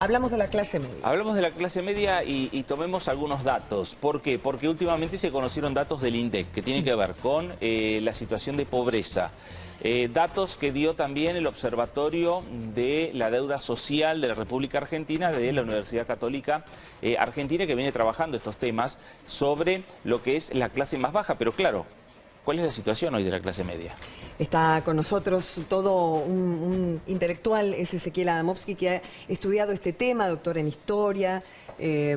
Hablamos de la clase media. Hablamos de la clase media y tomemos algunos datos. ¿Por qué? Porque últimamente se conocieron datos del INDEC que tienen que ver con la situación de pobreza. Datos que dio también el Observatorio de la Deuda Social de la República Argentina de la Universidad Católica Argentina, que viene trabajando estos temas sobre lo que es la clase más baja. Pero claro, ¿cuál es la situación hoy de la clase media? Está con nosotros todo un intelectual, es Ezequiel Adamovsky, que ha estudiado este tema, doctor en Historia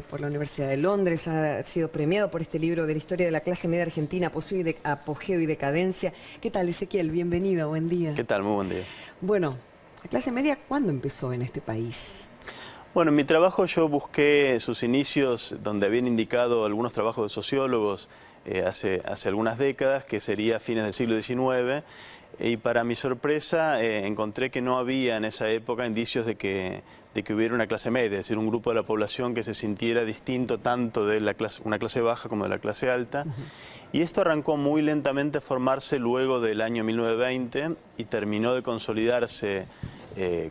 por la Universidad de Londres, ha sido premiado por este libro de la historia de la clase media argentina, Apogeo y Decadencia. ¿Qué tal, Ezequiel? Bienvenido, buen día. ¿Qué tal? Muy buen día. Bueno, ¿la clase media cuándo empezó en este país? Bueno, en mi trabajo yo busqué sus inicios donde habían indicado algunos trabajos de sociólogos hace algunas décadas, que sería fines del siglo XIX, y para mi sorpresa encontré que no había en esa época indicios de que hubiera una clase media, es decir, un grupo de la población que se sintiera distinto tanto de una clase baja como de la clase alta. Y esto arrancó muy lentamente a formarse luego del año 1920 y terminó de consolidarse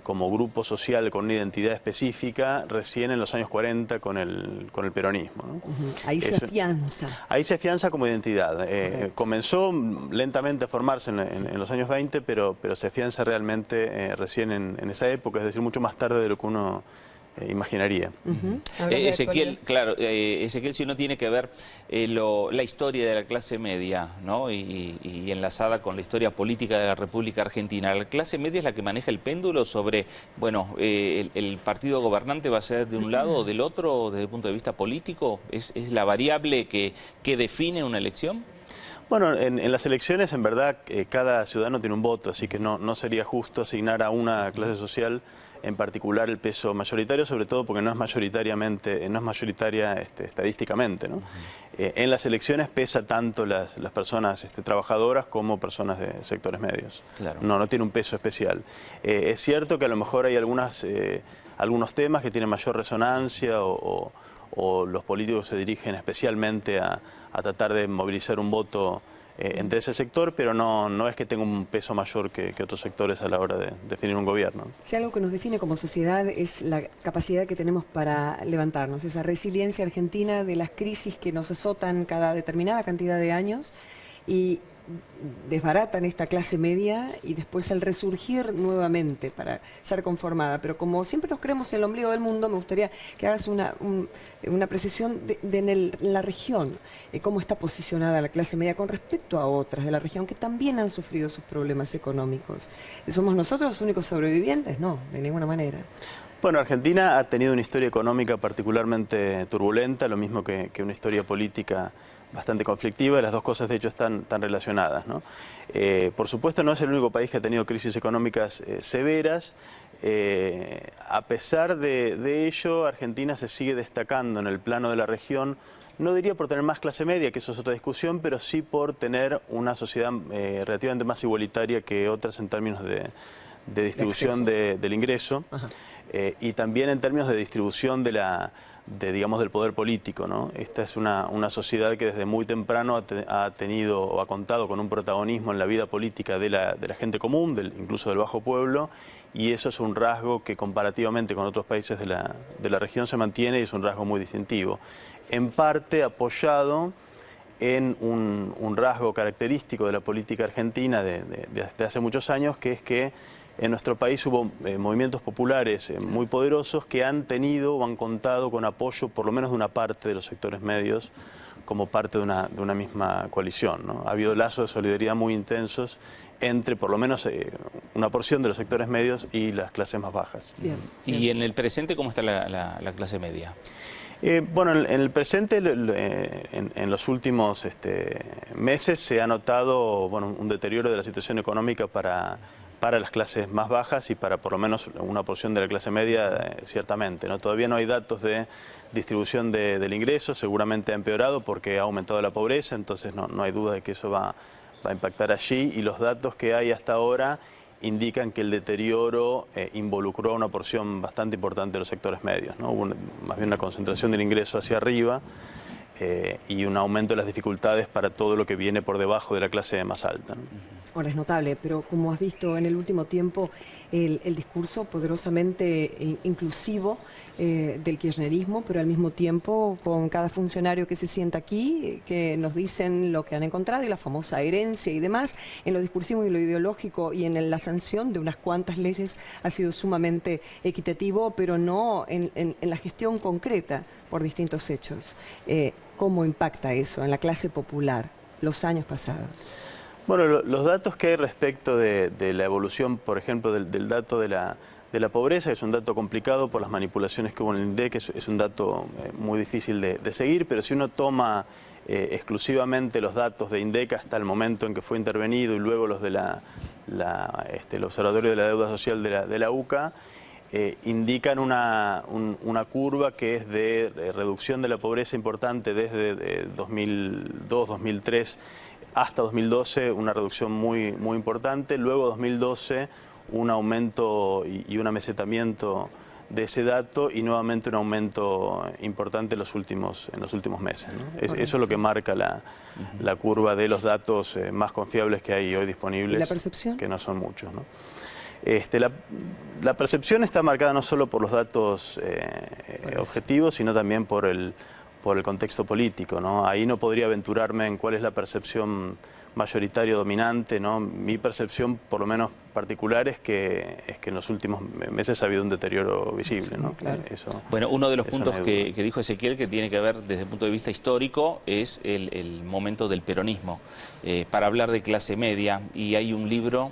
como grupo social con una identidad específica recién en los años 40 con el peronismo, ¿no? Ahí se afianza. Ahí se afianza como identidad. Comenzó lentamente a formarse en los años 20, pero se afianza realmente recién en esa época, es decir, mucho más tarde de lo que uno imaginaría. Ezequiel, claro, Ezequiel, si uno tiene que ver la historia de la clase media, ¿no? y enlazada con la historia política de la República Argentina, ¿la clase media es la que maneja el péndulo sobre, bueno, el partido gobernante va a ser de un lado o del otro desde el punto de vista político? ¿Es la variable que define una elección? Bueno, en las elecciones en verdad cada ciudadano tiene un voto, así que no sería justo asignar a una clase social en particular el peso mayoritario, sobre todo porque no es mayoritaria estadísticamente, ¿no? En las elecciones pesa tanto las personas trabajadoras como personas de sectores medios. Claro. No tiene un peso especial. Es cierto que a lo mejor hay algunos temas que tienen mayor resonancia o los políticos se dirigen especialmente a tratar de movilizar un voto entre ese sector, pero no es que tenga un peso mayor que otros sectores a la hora de definir un gobierno. Si algo que nos define como sociedad es la capacidad que tenemos para levantarnos, esa resiliencia argentina de las crisis que nos azotan cada determinada cantidad de años y desbaratan esta clase media y después el resurgir nuevamente para ser conformada. Pero como siempre nos creemos en el ombligo del mundo, me gustaría que hagas una precisión en la región, cómo está posicionada la clase media con respecto a otras de la región que también han sufrido sus problemas económicos. ¿Somos nosotros los únicos sobrevivientes? No, de ninguna manera. Bueno, Argentina ha tenido una historia económica particularmente turbulenta, lo mismo que una historia política bastante conflictiva, y las dos cosas de hecho están relacionadas, ¿no? Por supuesto no es el único país que ha tenido crisis económicas severas. A pesar de ello, Argentina se sigue destacando en el plano de la región, no diría por tener más clase media, que eso es otra discusión, pero sí por tener una sociedad relativamente más igualitaria que otras en términos de distribución del ingreso y también en términos de distribución digamos, del poder político, ¿no? Esta es una sociedad que desde muy temprano ha tenido o ha contado con un protagonismo en la vida política de la gente común, incluso del bajo pueblo, y eso es un rasgo que comparativamente con otros países de la región se mantiene y es un rasgo muy distintivo. En parte apoyado en un rasgo característico de la política argentina desde hace muchos años, que es que en nuestro país hubo movimientos populares muy poderosos que han tenido o han contado con apoyo por lo menos de una parte de los sectores medios como parte de una misma coalición, ¿no? Ha habido lazos de solidaridad muy intensos entre por lo menos una porción de los sectores medios y las clases más bajas. Bien. ¿Y en el presente cómo está la clase media? Bueno, en el presente, en los últimos meses se ha notado un deterioro de la situación económica para las clases más bajas y para por lo menos una porción de la clase media, ciertamente, ¿no? Todavía no hay datos de distribución del ingreso, seguramente ha empeorado porque ha aumentado la pobreza, entonces no hay duda de que eso va a impactar allí, y los datos que hay hasta ahora indican que el deterioro involucró a una porción bastante importante de los sectores medios, ¿no? Hubo más bien una concentración del ingreso hacia arriba. y un aumento de las dificultades para todo lo que viene por debajo de la clase más alta, ¿no? Ahora es notable, pero como has visto en el último tiempo, el discurso poderosamente inclusivo del kirchnerismo, pero al mismo tiempo con cada funcionario que se sienta aquí, que nos dicen lo que han encontrado y la famosa herencia y demás, en lo discursivo y lo ideológico y en la sanción de unas cuantas leyes ha sido sumamente equitativo, pero no en la gestión concreta por distintos hechos. ¿Cómo impacta eso en la clase popular los años pasados? Bueno, los datos que hay respecto de la evolución, por ejemplo, del dato de la pobreza, es un dato complicado por las manipulaciones que hubo en el INDEC, es un dato muy difícil de seguir, pero si uno toma exclusivamente los datos de INDEC hasta el momento en que fue intervenido y luego los de el Observatorio de la Deuda Social de la UCA, indican una curva que es de reducción de la pobreza importante desde 2002, 2003 hasta 2012, una reducción muy importante. Luego 2012 un aumento y un amesetamiento de ese dato y nuevamente un aumento importante en los últimos meses, ¿no? Eso es lo que marca la curva de los datos más confiables que hay hoy disponibles. ¿Y la percepción? Que no son muchos, ¿no? La percepción está marcada no solo por los datos objetivos, sino también por el contexto político, ¿no? Ahí no podría aventurarme en cuál es la percepción mayoritaria dominante, ¿no? Mi percepción, por lo menos particular, es que en los últimos meses ha habido un deterioro visible, ¿no? Claro. Bueno, uno de los puntos no que dijo Ezequiel, que tiene que ver desde el punto de vista histórico, es el momento del peronismo, para hablar de clase media. Y hay un libro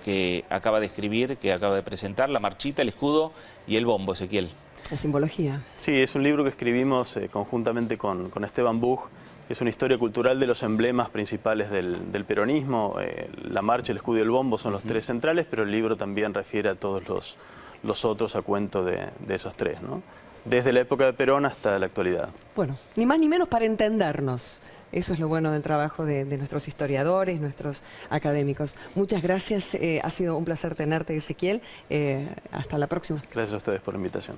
que acaba de escribir, que acaba de presentar, La Marchita, el Escudo y el Bombo, Ezequiel. La simbología. Sí, es un libro que escribimos conjuntamente con Esteban Buch, que es una historia cultural de los emblemas principales del peronismo. La marcha, el escudo y el bombo son los tres centrales, pero el libro también refiere a todos los otros a cuento de esos tres, ¿no? Desde la época de Perón hasta la actualidad. Bueno, ni más ni menos para entendernos. Eso es lo bueno del trabajo de nuestros historiadores, nuestros académicos. Muchas gracias, ha sido un placer tenerte, Ezequiel. Hasta la próxima. Gracias a ustedes por la invitación.